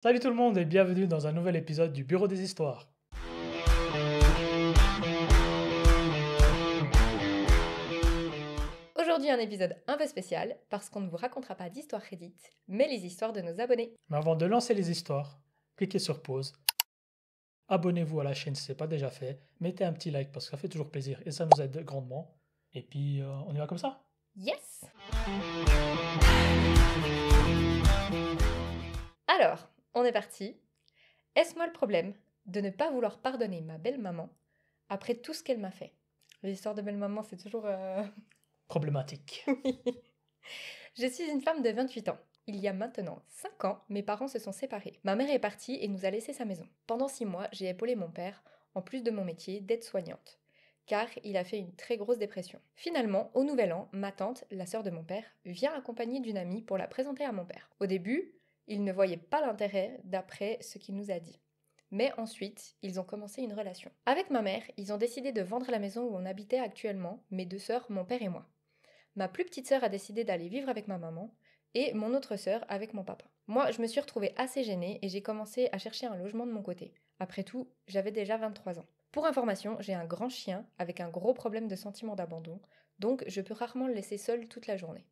Salut tout le monde et bienvenue dans un nouvel épisode du Bureau des Histoires. Aujourd'hui, un épisode un peu spécial parce qu'on ne vous racontera pas d'histoires Reddit, mais les histoires de nos abonnés. Mais avant de lancer les histoires, cliquez sur pause, abonnez-vous à la chaîne si ce n'est pas déjà fait, mettez un petit like parce que ça fait toujours plaisir et ça nous aide grandement. Et puis on y va comme ça. Yes! Alors, on est parti. Est-ce moi le problème de ne pas vouloir pardonner ma belle-maman après tout ce qu'elle m'a fait? L'histoire de belle-maman, c'est toujours... Problématique. Je suis une femme de 28 ans. Il y a maintenant 5 ans, mes parents se sont séparés. Ma mère est partie et nous a laissé sa maison. Pendant 6 mois, j'ai épaulé mon père, en plus de mon métier d'aide-soignante, car il a fait une très grosse dépression. Finalement, au Nouvel An, ma tante, la sœur de mon père, vient accompagnée d'une amie pour la présenter à mon père. Au début, il ne voyait pas l'intérêt d'après ce qu'il nous a dit. Mais ensuite, ils ont commencé une relation. Avec ma mère, ils ont décidé de vendre la maison où on habitait actuellement, mes deux sœurs, mon père et moi. Ma plus petite sœur a décidé d'aller vivre avec ma maman et mon autre sœur avec mon papa. Moi, je me suis retrouvée assez gênée et j'ai commencé à chercher un logement de mon côté. Après tout, j'avais déjà 23 ans. Pour information, j'ai un grand chien avec un gros problème de sentiment d'abandon, donc je peux rarement le laisser seul toute la journée.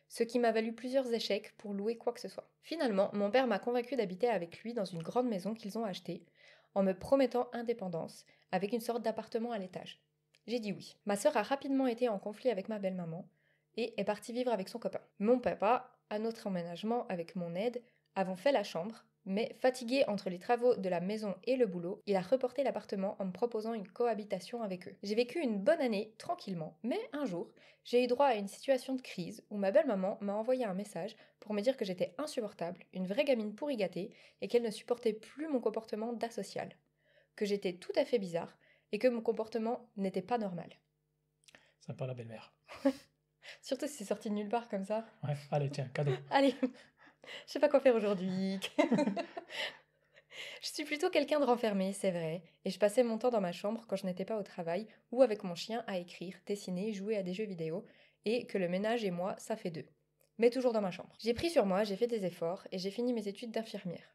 Ce qui m'a valu plusieurs échecs pour louer quoi que ce soit. Finalement, mon père m'a convaincue d'habiter avec lui dans une grande maison qu'ils ont achetée, en me promettant indépendance, avec une sorte d'appartement à l'étage. J'ai dit oui. Ma sœur a rapidement été en conflit avec ma belle-maman, et est parti vivre avec son copain. Mon papa, à notre emménagement avec mon aide, avons fait la chambre, mais fatigué entre les travaux de la maison et le boulot, il a reporté l'appartement en me proposant une cohabitation avec eux. J'ai vécu une bonne année tranquillement, mais un jour, j'ai eu droit à une situation de crise où ma belle-maman m'a envoyé un message pour me dire que j'étais insupportable, une vraie gamine pourri gâtée, et qu'elle ne supportait plus mon comportement d'asocial, que j'étais tout à fait bizarre et que mon comportement n'était pas normal. Sympa la belle-mère. Surtout si c'est sorti de nulle part comme ça. Ouais, allez tiens, cadeau. Allez, je sais pas quoi faire aujourd'hui. Je suis plutôt quelqu'un de renfermé, c'est vrai, et je passais mon temps dans ma chambre quand je n'étais pas au travail ou avec mon chien à écrire, dessiner, jouer à des jeux vidéo, et que le ménage et moi, ça fait deux. Mais toujours dans ma chambre. J'ai pris sur moi, j'ai fait des efforts et j'ai fini mes études d'infirmière.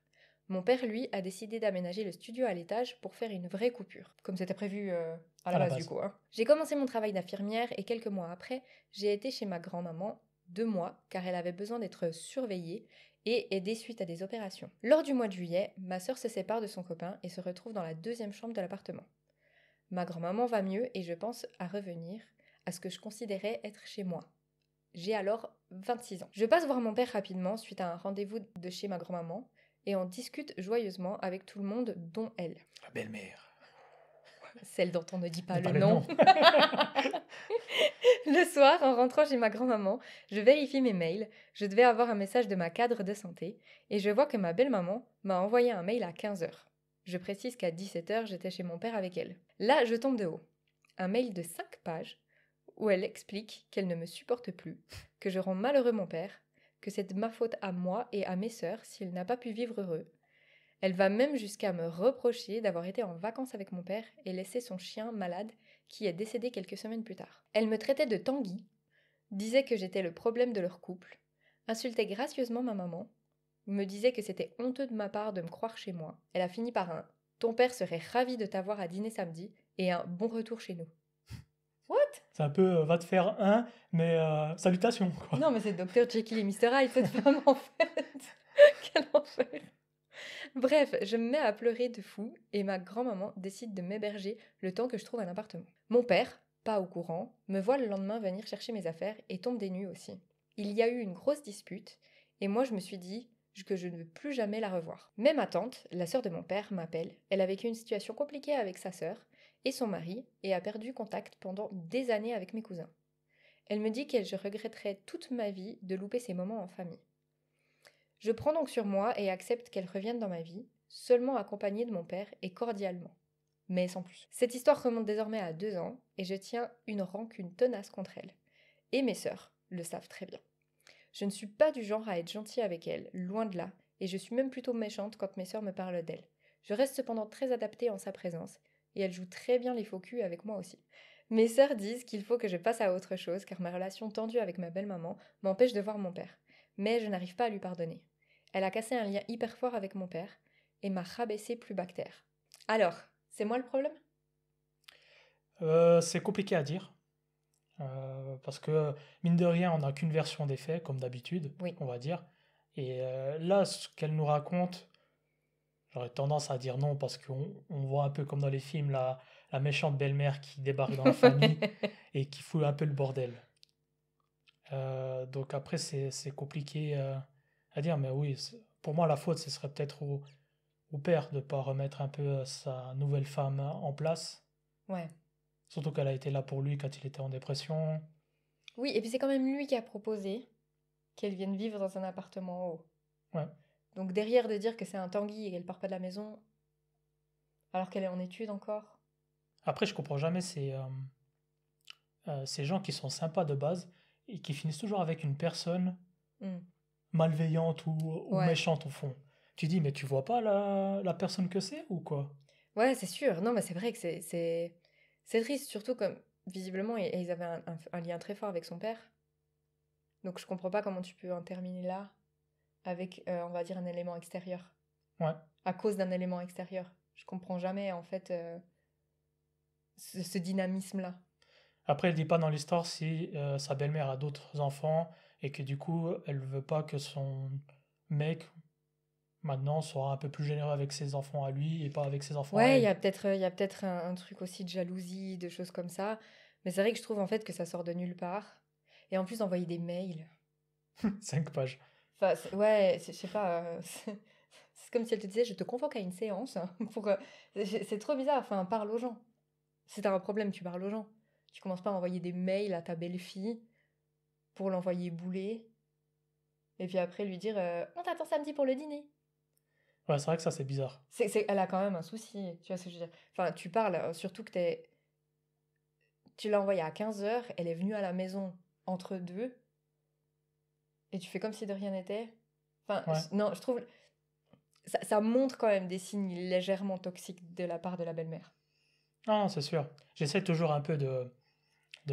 Mon père, lui, a décidé d'aménager le studio à l'étage pour faire une vraie coupure, comme c'était prévu à la base du coup. J'ai commencé mon travail d'infirmière et quelques mois après, j'ai été chez ma grand-maman 2 mois car elle avait besoin d'être surveillée et aidée suite à des opérations. Lors du mois de juillet, ma sœur se sépare de son copain et se retrouve dans la deuxième chambre de l'appartement. Ma grand-maman va mieux et je pense à revenir à ce que je considérais être chez moi. J'ai alors 26 ans. Je passe voir mon père rapidement suite à un rendez-vous de chez ma grand-maman et on discute joyeusement avec tout le monde, dont elle. La belle-mère. Celle dont on ne dit pas Pas le le nom. nom. Le soir, en rentrant chez ma grand-maman, je vérifie mes mails. Je devais avoir un message de ma cadre de santé et je vois que ma belle-maman m'a envoyé un mail à 15h. Je précise qu'à 17h, j'étais chez mon père avec elle. Là, je tombe de haut. Un mail de 5 pages où elle explique qu'elle ne me supporte plus, que je rends malheureux mon père, que c'est de ma faute à moi et à mes sœurs s'il n'a pas pu vivre heureux. Elle va même jusqu'à me reprocher d'avoir été en vacances avec mon père et laissé son chien malade qui est décédé quelques semaines plus tard. Elle me traitait de Tanguy, disait que j'étais le problème de leur couple, insultait gracieusement ma maman, me disait que c'était honteux de ma part de me croire chez moi. Elle a fini par un « ton père serait ravi de t'avoir à dîner samedi » et un « bon retour chez nous ». What? C'est un peu va te faire un, mais salutations quoi. Non mais c'est Dr Jekyll et Mr Hyde cette femme en fait. Quel enfer. Bref, je me mets à pleurer de fou et ma grand-maman décide de m'héberger le temps que je trouve un appartement. Mon père, pas au courant, me voit le lendemain venir chercher mes affaires et tombe des nues aussi. Il y a eu une grosse dispute et moi je me suis dit que je ne veux plus jamais la revoir. Mais ma tante, la sœur de mon père, m'appelle. Elle a vécu une situation compliquée avec sa sœur et son mari et a perdu contact pendant des années avec mes cousins. Elle me dit que je regretterais toute ma vie de louper ces moments en famille. Je prends donc sur moi et accepte qu'elle revienne dans ma vie, seulement accompagnée de mon père et cordialement. Mais sans plus. Cette histoire remonte désormais à 2 ans et je tiens une rancune tenace contre elle. Et mes sœurs le savent très bien. Je ne suis pas du genre à être gentille avec elles, loin de là, et je suis même plutôt méchante quand mes sœurs me parlent d'elle. Je reste cependant très adaptée en sa présence, et elles jouent très bien les faux culs avec moi aussi. Mes sœurs disent qu'il faut que je passe à autre chose car ma relation tendue avec ma belle-maman m'empêche de voir mon père. Mais je n'arrive pas à lui pardonner. Elle a cassé un lien hyper fort avec mon père et m'a rabaissé plus bactère. Alors, c'est moi le problème? C'est compliqué à dire, parce que mine de rien, on n'a qu'une version des faits, comme d'habitude, Oui. on va dire. Et là, ce qu'elle nous raconte, j'aurais tendance à dire non, parce qu'on voit un peu comme dans les films la méchante belle-mère qui débarque dans la famille et qui fout un peu le bordel. Donc après, c'est compliqué à dire, mais oui, pour moi, la faute, ce serait peut-être au père de ne pas remettre un peu sa nouvelle femme en place. Ouais. Surtout qu'elle a été là pour lui quand il était en dépression. Oui, et puis c'est quand même lui qui a proposé qu'elle vienne vivre dans un appartement en haut. Ouais. Donc derrière de dire que c'est un Tanguy et qu'elle part pas de la maison, alors qu'elle est en études encore. Après, je comprends jamais ces gens qui sont sympas de base et qui finissent toujours avec une personne Hmm. malveillante ou Ouais. méchante au fond. Tu dis, mais tu vois pas la personne que c'est ou quoi? Ouais, c'est sûr. Non, mais c'est vrai que c'est triste, surtout comme visiblement ils avaient un lien très fort avec son père. Donc je comprends pas comment tu peux en terminer là avec, on va dire, un élément extérieur. Ouais. À cause d'un élément extérieur. Je comprends jamais en fait ce dynamisme-là. Après, elle dit pas dans l'histoire si sa belle-mère a d'autres enfants et que du coup, elle veut pas que son mec maintenant soit un peu plus généreux avec ses enfants à lui et pas avec ses enfants à Ouais, elle. il y a peut-être un truc aussi de jalousie, de choses comme ça. Mais c'est vrai que je trouve en fait que ça sort de nulle part. Et en plus, envoyer des mails. 5 pages. Enfin, ouais, je sais pas. C'est comme si elle te disait, je te convoque à une séance pour. C'est trop bizarre. Enfin, parle aux gens. Si t'as un problème, tu parles aux gens. Tu commences pas à envoyer des mails à ta belle-fille pour l'envoyer bouler. Et puis après lui dire, on t'attend samedi pour le dîner. Ouais, c'est vrai que ça, c'est bizarre. Elle a quand même un souci. Tu vois ce que je veux dire? Enfin, tu parles, surtout que tu l'as envoyée à 15 h, elle est venue à la maison entre deux, et tu fais comme si de rien n'était. Enfin, Ouais. non, je trouve. Ça montre quand même des signes légèrement toxiques de la part de la belle-mère. Non, non, c'est sûr. J'essaie toujours un peu de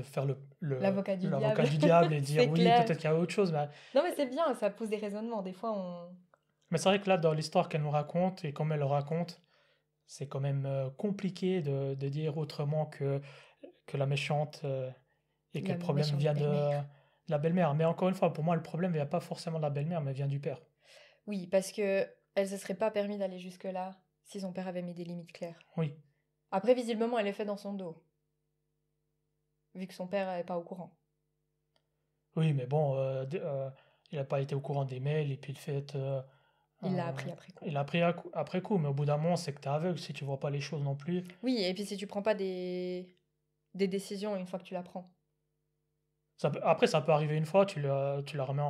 faire L'avocat du l'avocat diable, du diable et dire c'est oui, clair. peut-être qu'il y a autre chose. Non, mais c'est bien, ça pousse des raisonnements. Des fois, on. Mais c'est vrai que là, dans l'histoire qu'elle nous raconte et comme elle le raconte, c'est quand même compliqué de dire autrement que la méchante et que La le problème méchante vient de belle-mère. la belle-mère. Mais encore une fois, pour moi, le problème vient pas forcément de la belle-mère, mais vient du père. Oui, parce que elle se serait pas permis d'aller jusque-là si son père avait mis des limites claires. Oui, Après, visiblement, elle est fait dans son dos, vu que son père n'est pas au courant. oui, mais bon, il n'a pas été au courant des mails et puis le fait, Il l'a euh, appris après coup. il a appris après coup. Mais au bout d'un moment, c'est que tu es aveugle si tu vois pas les choses non plus. Oui, et puis si tu prends pas des décisions une fois que tu la prends. Après, ça peut arriver une fois, tu la remets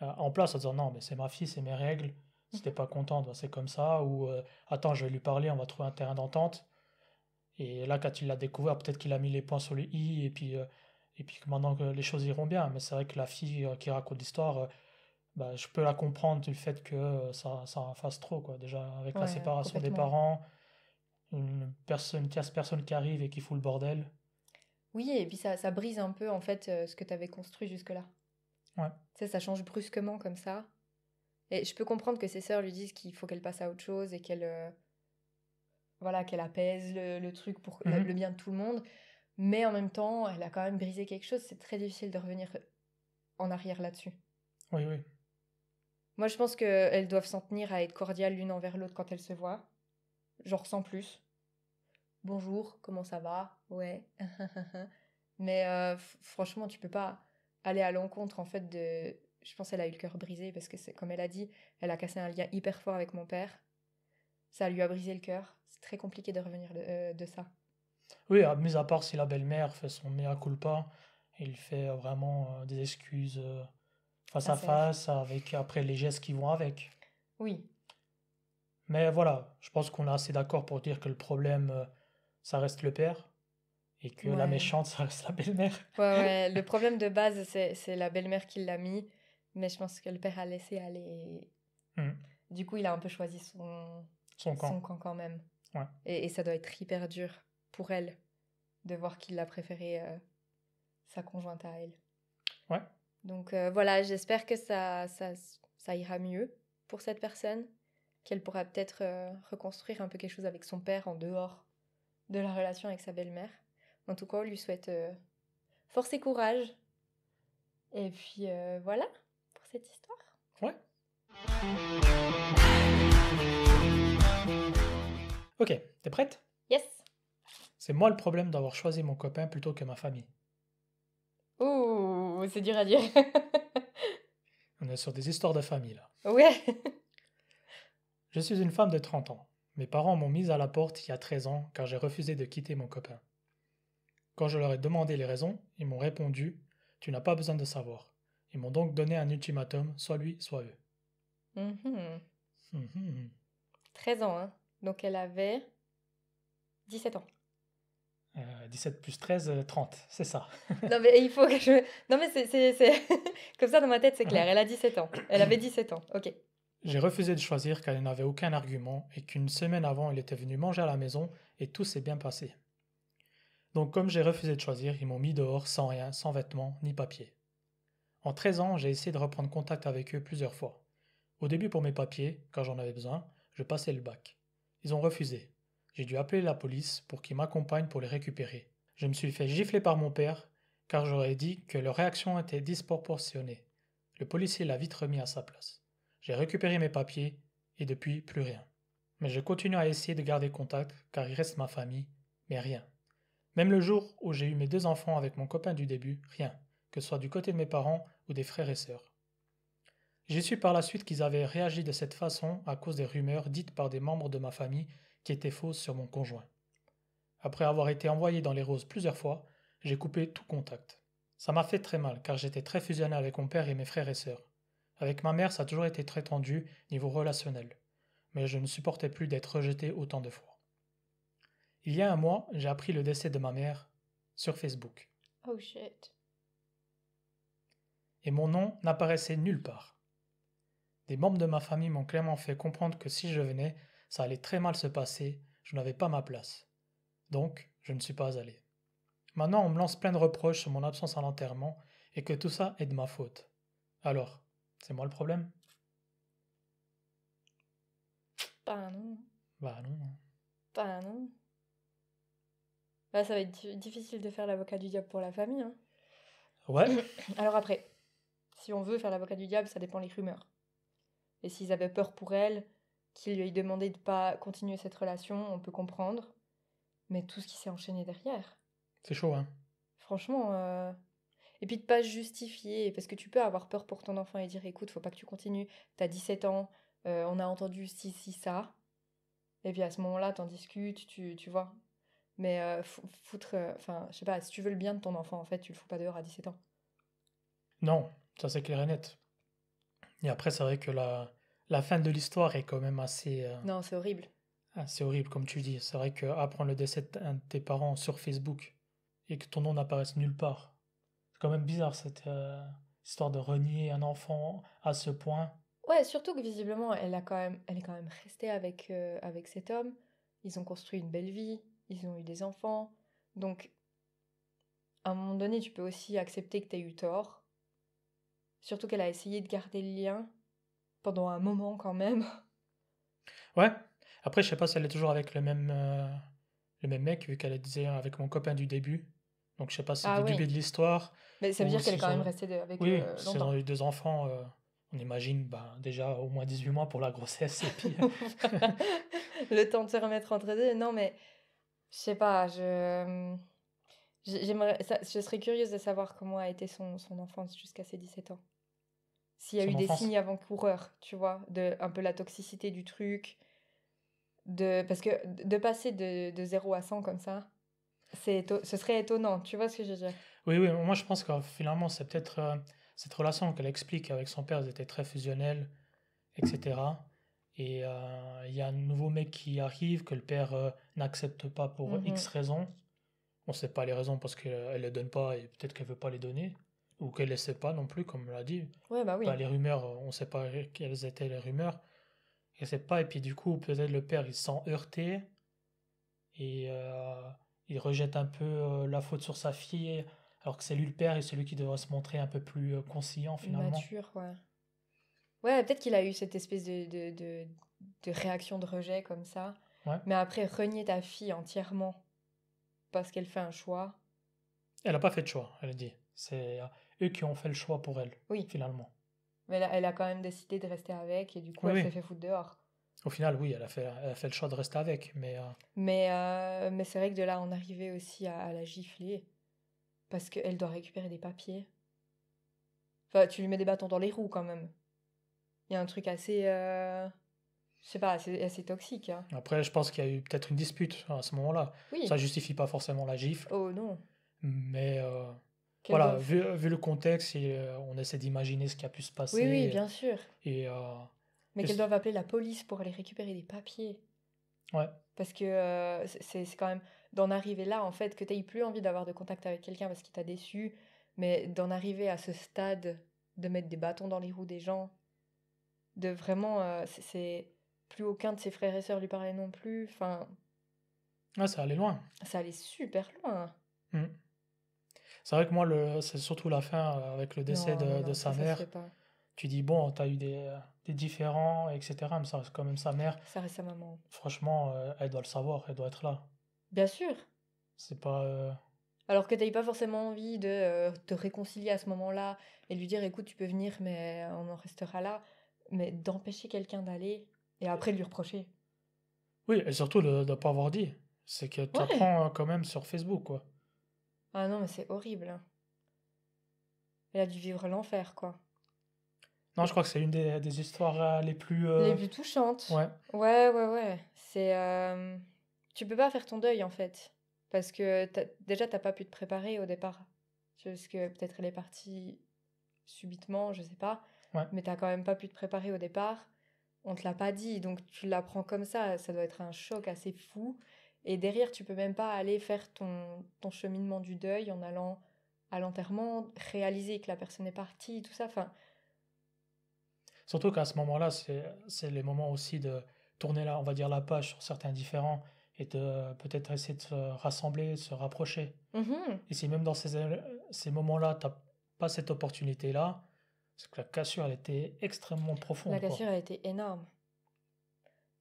en place en disant non, mais c'est ma fille, c'est mes règles. Si t'es Mhm. pas contente, bah, c'est comme ça. Ou attends, je vais lui parler, on va trouver un terrain d'entente. Et là, quand il l'a découvert, peut-être qu'il a mis les points sur les i et puis que maintenant que les choses iront bien. Mais c'est vrai que la fille qui raconte l'histoire, bah, je peux la comprendre du fait que ça en fasse trop, quoi. Déjà, avec la Ouais, séparation des complètement. parents, une tierce personne qui arrive et qui fout le bordel. Oui, et puis ça brise un peu en fait ce que tu avais construit jusque-là. Ouais. Tu sais, ça change brusquement comme ça. Et je peux comprendre que ses sœurs lui disent qu'il faut qu'elle passe à autre chose et qu'elle voilà, qu'elle apaise le truc pour le Mhm. bien de tout le monde. Mais en même temps, elle a quand même brisé quelque chose. C'est très difficile de revenir en arrière là-dessus. Oui, oui. Moi, je pense qu'elles doivent s'en tenir à être cordiales l'une envers l'autre quand elles se voient. Genre sans plus. Bonjour, comment ça va? Ouais. Mais franchement, tu peux pas aller à l'encontre en fait de. Je pense qu'elle a eu le cœur brisé parce que c'est comme elle a dit, elle a cassé un lien hyper fort avec mon père. Ça lui a brisé le cœur. C'est très compliqué de revenir de ça. Oui, mis à part si la belle-mère fait son mea culpa, il fait vraiment des excuses face à Sincère. face, avec après les gestes qui vont avec. Oui. Mais voilà, je pense qu'on est assez d'accord pour dire que le problème, ça reste le père, et que la Ouais. méchante, ça reste la belle-mère. Ouais, ouais. Le problème de base, c'est la belle-mère qui l'a mis. Mais je pense que le père a laissé aller. Hmm. Du coup, il a un peu choisi Son son camp. camp quand même. Ouais. Et ça doit être hyper dur pour elle de voir qu'il a préféré sa conjointe à elle. Ouais. Donc voilà, j'espère que ça ira mieux pour cette personne, qu'elle pourra peut-être reconstruire un peu quelque chose avec son père en dehors de la relation avec sa belle-mère. En tout cas, on lui souhaite force et courage. Et puis voilà pour cette histoire. Ouais. Ok, t'es prête? Yes. C'est moi le problème d'avoir choisi mon copain plutôt que ma famille. Ouh, c'est dur à dire. On est sur des histoires de famille là. Ouais. Je suis une femme de 30 ans. Mes parents m'ont mise à la porte il y a 13 ans car j'ai refusé de quitter mon copain. Quand je leur ai demandé les raisons, ils m'ont répondu: Tu n'as pas besoin de savoir. Ils m'ont donc donné un ultimatum, soit lui, soit eux. Mhm. Mhm. 13 ans, hein. Donc elle avait 17 ans. 17 plus 13, 30, c'est ça. Non mais il faut que je... Non mais c'est... Comme ça dans ma tête c'est clair. Elle a 17 ans. Elle avait 17 ans. Ok. J'ai refusé de choisir car il n'avait aucun argument et qu'une semaine avant il était venu manger à la maison et tout s'est bien passé. Donc comme j'ai refusé de choisir, ils m'ont mis dehors sans rien, sans vêtements ni papiers. En 13 ans, j'ai essayé de reprendre contact avec eux plusieurs fois. Au début pour mes papiers, quand j'en avais besoin, je passais le bac. Ils ont refusé. J'ai dû appeler la police pour qu'ils m'accompagnent pour les récupérer. Je me suis fait gifler par mon père car j'aurais dit que leur réaction était disproportionnée. Le policier l'a vite remis à sa place. J'ai récupéré mes papiers et depuis plus rien. Mais je continue à essayer de garder contact car il reste ma famille, mais rien. Même le jour où j'ai eu mes 2 enfants avec mon copain du début, rien, que ce soit du côté de mes parents ou des frères et sœurs. J'ai su par la suite qu'ils avaient réagi de cette façon à cause des rumeurs dites par des membres de ma famille qui étaient fausses sur mon conjoint. Après avoir été envoyé dans les roses plusieurs fois, j'ai coupé tout contact. Ça m'a fait très mal car j'étais très fusionné avec mon père et mes frères et sœurs. Avec ma mère, ça a toujours été très tendu niveau relationnel, mais je ne supportais plus d'être rejeté autant de fois. Il y a un mois, j'ai appris le décès de ma mère sur Facebook. Oh shit. Et mon nom n'apparaissait nulle part. Des membres de ma famille m'ont clairement fait comprendre que si je venais, ça allait très mal se passer, je n'avais pas ma place. Donc, je ne suis pas allé. Maintenant, on me lance plein de reproches sur mon absence à l'enterrement et que tout ça est de ma faute. Alors, c'est moi le problème? Bah non. Bah non. Bah non. Bah ça va être difficile de faire l'avocat du diable pour la famille, hein. Ouais, Alors après, si on veut faire l'avocat du diable, ça dépend des rumeurs. Et s'ils avaient peur pour elle, qu'ils lui aient demandé de pas continuer cette relation, on peut comprendre. Mais tout ce qui s'est enchaîné derrière, c'est chaud, hein. franchement... Et puis de pas se justifier, parce que tu peux avoir peur pour ton enfant et dire, écoute, faut pas que tu continues, t'as 17 ans, on a entendu ci, ça. Et puis à ce moment-là, t'en discutes, tu vois. Mais foutre... Enfin, je sais pas, si tu veux le bien de ton enfant, en fait, tu le fous pas dehors à 17 ans. Non, ça c'est clair et net. Et après, c'est vrai que la fin de l'histoire est quand même Non, c'est horrible. assez horrible, comme tu dis. C'est vrai qu'apprendre le décès d'un de tes parents sur Facebook et que ton nom n'apparaisse nulle part, c'est quand même bizarre cette histoire de renier un enfant à ce point. Ouais, surtout que visiblement, elle est quand même restée avec cet homme. Ils ont construit une belle vie, ils ont eu des enfants. Donc, à un moment donné, tu peux aussi accepter que t'aies eu tort. Surtout qu'elle a essayé de garder le lien pendant un moment quand même. Ouais. Après, je sais pas si elle est toujours avec le même mec, vu qu'elle disait avec mon copain du début. Donc, je sais pas si c'est Ah du oui, début de l'histoire mais ça veut ou dire qu'elle est si quand même ont... restée avec Oui, oui, si elles ont longtemps. eu 2 enfants, on imagine ben, déjà au moins 18 mois pour la grossesse et puis... Le temps de se remettre entre deux. Non, mais je sais pas, je serais curieuse de savoir comment a été son enfance jusqu'à ses 17 ans. S'il y a son eu des enfance. signes avant-coureurs, tu vois, de un peu la toxicité du truc, parce que de passer de 0 à 100 comme ça, ce serait étonnant, tu vois ce que je veux dire? Oui, oui, moi je pense que finalement c'est peut-être cette relation qu'elle explique avec son père, ils étaient très fusionnels, etc. Et il y a un nouveau mec qui arrive que le père n'accepte pas pour X Mhm. raisons. On ne sait pas les raisons parce qu'elle ne les donne pas et peut-être qu'elle veut pas les donner. Ou qu'elle ne les sait pas non plus, comme on l'a dit. Ouais, bah Bah, oui. les rumeurs, on ne sait pas quelles étaient les rumeurs. Elle sait pas, et puis du coup, peut-être le père il se sent heurté et il rejette un peu la faute sur sa fille, alors que c'est lui le père et c'est lui qui devrait se montrer un peu plus conciliant finalement. Mature, ouais. Ouais, peut-être qu'il a eu cette espèce de réaction de rejet comme ça. Ouais. Mais après, renier ta fille entièrement parce qu'elle fait un choix, Elle n'a pas fait de choix, elle a dit. C'est eux qui ont fait le choix pour elle, oui. finalement. Mais elle a quand même décidé de rester avec et du coup, Oui, elle oui. s'est fait foutre dehors. Au final, oui, elle a fait le choix de rester avec, mais Mais c'est vrai que de là, en arriver aussi à la gifler parce qu'elle doit récupérer des papiers. Enfin, tu lui mets des bâtons dans les roues quand même. Il y a un truc assez, je sais pas, assez toxique, hein. après, je pense qu'il y a eu peut-être une dispute à ce moment-là. Ça Oui. justifie pas forcément la gifle, Oh non. mais Qu'elle voilà, doive. vu le contexte, on essaie d'imaginer ce qui a pu se Oui, oui, passer, bien sûr. et Mais qu'elle juste- doive appeler la police pour aller récupérer des papiers. ouais, Parce que c'est quand même d'en arriver là, en fait, que tu plus envie d'avoir de contact avec quelqu'un parce qu'il t'a déçu, mais d'en arriver à ce stade de mettre des bâtons dans les roues des gens, de vraiment, plus aucun de ses frères et sœurs lui parlait non plus. Enfin, ouais, ça allait loin. ça allait super loin. Mm. C'est vrai que moi, c'est surtout la fin avec le décès Non, non, de non, sa ça se fait mère. pas. Tu dis, bon, tu as eu des différends, etc. Mais ça reste quand même sa mère. Ça reste sa maman. Franchement, elle doit le savoir, elle doit être là. Bien sûr. C'est pas. Alors que t'as pas forcément envie de te réconcilier à ce moment-là et lui dire écoute, tu peux venir, mais on en restera là. Mais d'empêcher quelqu'un d'aller et après de lui reprocher. Oui, et surtout de ne pas avoir dit. C'est que tu Ouais. apprends quand même sur Facebook, quoi. Ah non, mais c'est horrible, hein. Elle a dû vivre l'enfer, quoi. Non, je crois que c'est une des histoires les plus. Les plus touchantes. Ouais, Ouais, ouais, ouais. C'est. Tu peux pas faire ton deuil, en fait. Parce que déjà, t'as pas pu te préparer au départ. Parce que peut-être elle est partie subitement, je sais pas. ouais. Mais t'as quand même pas pu te préparer au départ. On te l'a pas dit, donc tu l'apprends comme ça doit être un choc assez fou. Et derrière, tu peux même pas aller faire ton cheminement du deuil en allant à l'enterrement, réaliser que la personne est partie, tout ça. Enfin, Surtout qu'à ce moment-là, c'est les moments aussi de tourner on va dire la page sur certains différents et de peut-être essayer de se rassembler, de se rapprocher. mhm. Et si même dans ces moments-là, tu n'as pas cette opportunité-là, c'est que la cassure, elle était extrêmement La profonde, quoi. cassure a été énorme.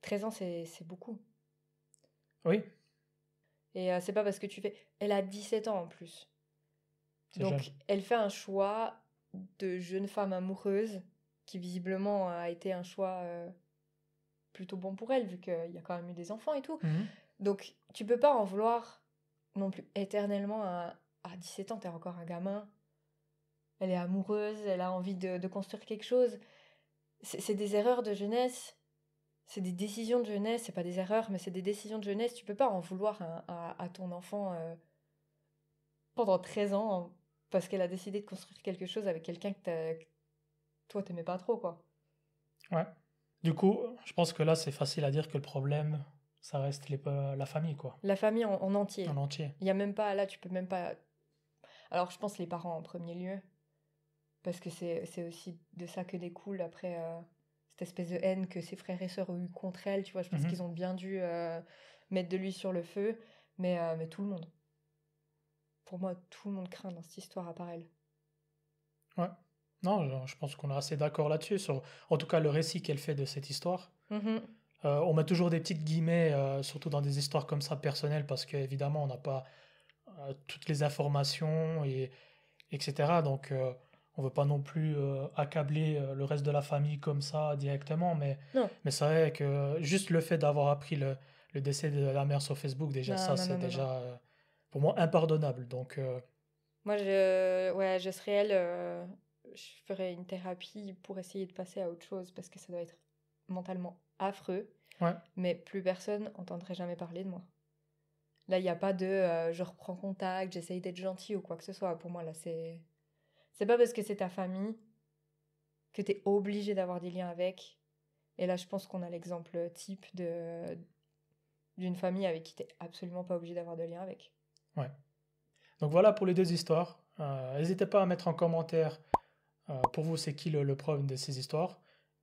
13 ans, c'est beaucoup. Oui, Et c'est pas parce que tu fais. Elle a 17 ans en plus. c'est jeune. Donc, elle fait un choix de jeune femme amoureuse qui visiblement a été un choix plutôt bon pour elle, vu qu'il y a quand même eu des enfants et tout. Mhm. Donc, tu peux pas en vouloir non plus éternellement à 17 ans, t'es encore un gamin. Elle est amoureuse, elle a envie de construire quelque chose. C'est des erreurs de jeunesse, c'est des décisions de jeunesse, c'est pas des erreurs, mais c'est des décisions de jeunesse. Tu peux pas en vouloir à ton enfant pendant 13 ans parce qu'elle a décidé de construire quelque chose avec quelqu'un que toi t'aimais pas trop, quoi. Ouais. Du coup, je pense que là, c'est facile à dire que le problème, ça reste la famille, quoi, La famille en entier. en entier. Il y a même pas, là, tu peux même pas. Alors, je pense les parents en premier lieu, parce que c'est aussi de ça que découle après cette espèce de haine que ses frères et sœurs ont eu contre elle. Tu vois, je pense Mhm. qu'ils ont bien dû mettre de l'huile sur le feu, mais tout le monde. Pour moi, tout le monde craint dans cette histoire à part elle. Ouais. Non, je pense qu'on est assez d'accord là-dessus, sur en tout cas le récit qu'elle fait de cette histoire. Mhm. On met toujours des petites guillemets, surtout dans des histoires comme ça personnelles, parce qu'évidemment, on n'a pas toutes les informations, etc. Donc, on veut pas non plus accabler le reste de la famille comme ça directement, Non, mais c'est vrai que juste le fait d'avoir appris le décès de la mère sur Facebook, déjà, non, ça, non, c'est non, non, non. déjà, pour moi, impardonnable. Donc, Moi, ouais, je serais elle, je ferais une thérapie pour essayer de passer à autre chose parce que ça doit être mentalement affreux, ouais, mais plus personne entendrait jamais parler de moi. Là, il n'y a pas de je reprends contact, j'essaye d'être gentil ou quoi que ce soit. Pour moi, là, c'est. C'est pas parce que c'est ta famille que t'es obligé d'avoir des liens avec. Et là, je pense qu'on a l'exemple type d'une famille avec qui t'es absolument pas obligé d'avoir de lien avec. ouais. Donc voilà pour les deux histoires. N'hésitez pas à mettre en commentaire pour vous c'est qui le problème de ces histoires.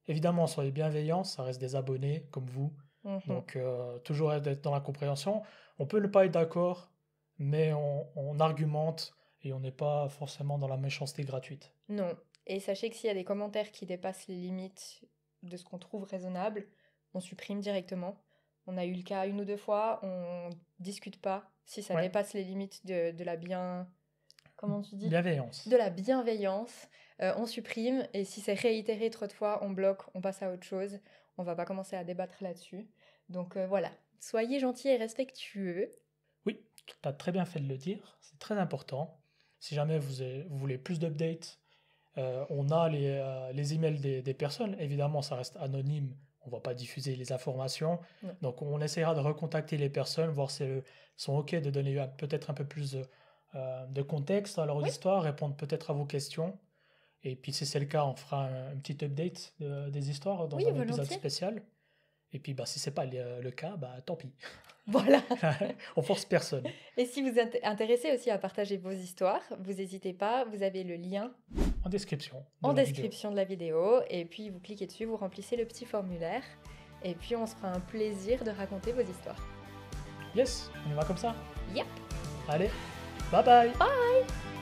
Évidemment, soyez bienveillants, ça reste des abonnés comme vous. Mhm. Donc toujours être dans la compréhension. On peut ne pas être d'accord, mais on argumente et on n'est pas forcément dans la méchanceté gratuite. Non. Et sachez que s'il y a des commentaires qui dépassent les limites de ce qu'on trouve raisonnable, on supprime directement. On a eu le cas 1 ou 2 fois, on discute pas. Si ça Ouais. dépasse les limites de la comment tu dis? Bienveillance. De la bienveillance, on supprime. Et si c'est réitéré trop de fois, on bloque, on passe à autre chose. On va pas commencer à débattre là-dessus. Donc voilà, soyez gentils et respectueux. Oui, tu as très bien fait de le dire, c'est très important. Si jamais vous voulez plus d'updates, on a les emails des personnes. Évidemment, ça reste anonyme, on ne va pas diffuser les informations. Non. Donc, on essaiera de recontacter les personnes, voir si elles sont OK de donner peut-être un peu plus de contexte à leur Oui. histoire, répondre peut-être à vos questions. Et puis, si c'est le cas, on fera un petit update des histoires dans Oui, un épisode volontiers. spécial. Et puis, si ce n'est pas le cas, tant pis. Voilà. On force personne. Et si vous êtes intéressé aussi à partager vos histoires, vous n'hésitez pas, vous avez le lien En description. en de la vidéo. description de la vidéo. Et puis vous cliquez dessus, vous remplissez le petit formulaire. Et puis on se fera un plaisir de raconter vos histoires. Yes, on y va comme ça. Yep. Allez, bye bye. Bye.